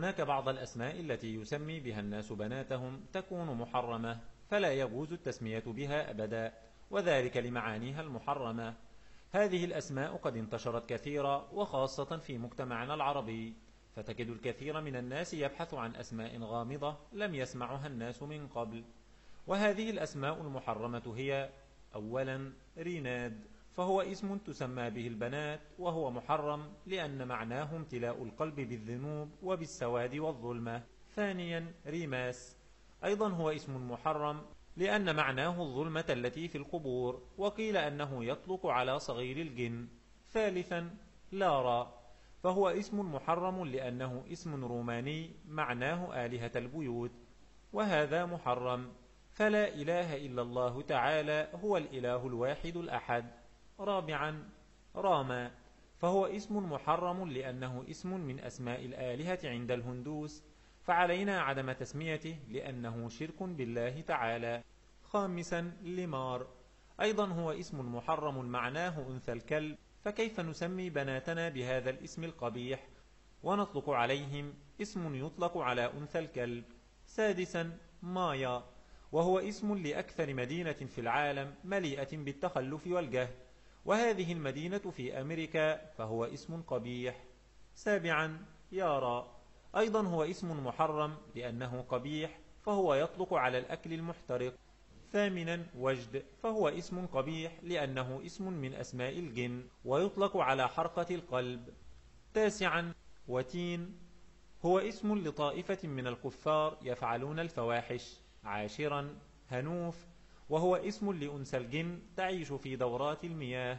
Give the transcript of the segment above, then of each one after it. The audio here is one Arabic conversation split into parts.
هناك بعض الأسماء التي يسمي بها الناس بناتهم تكون محرمة، فلا يجوز التسمية بها أبدا، وذلك لمعانيها المحرمة. هذه الأسماء قد انتشرت كثيرا، وخاصة في مجتمعنا العربي، فتجد الكثير من الناس يبحث عن أسماء غامضة لم يسمعها الناس من قبل. وهذه الأسماء المحرمة هي: أولا، ريناد، فهو اسم تسمى به البنات، وهو محرم لأن معناه امتلاء القلب بالذنوب وبالسواد والظلمة. ثانيا، ريماس، أيضا هو اسم محرم لأن معناه الظلمة التي في القبور، وقيل أنه يطلق على صغير الجن. ثالثا، لارا، فهو اسم محرم لأنه اسم روماني معناه آلهة البيوت، وهذا محرم، فلا إله إلا الله تعالى هو الإله الواحد الأحد. رابعا، راما، فهو اسم محرم لأنه اسم من أسماء الآلهة عند الهندوس، فعلينا عدم تسميته لأنه شرك بالله تعالى. خامسا، لمار، أيضا هو اسم محرم معناه أنثى الكلب، فكيف نسمي بناتنا بهذا الاسم القبيح ونطلق عليهم اسم يطلق على أنثى الكلب. سادسا، مايا، وهو اسم لأكثر مدينة في العالم مليئة بالتخلف والجهل، وهذه المدينة في أمريكا، فهو اسم قبيح. سابعا، يارا، أيضا هو اسم محرم لأنه قبيح، فهو يطلق على الأكل المحترق. ثامنا، وجد، فهو اسم قبيح لأنه اسم من أسماء الجن، ويطلق على حرقة القلب. تاسعا، وتين، هو اسم لطائفة من الكفار يفعلون الفواحش. عاشرا، هنوف، وهو اسم لأنثى الجن تعيش في دورات المياه.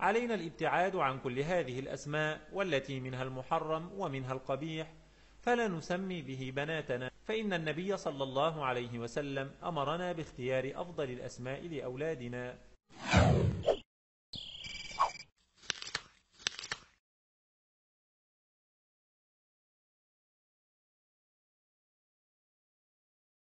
علينا الابتعاد عن كل هذه الأسماء، والتي منها المحرم ومنها القبيح، فلا نسمي به بناتنا، فإن النبي صلى الله عليه وسلم أمرنا باختيار أفضل الأسماء لأولادنا.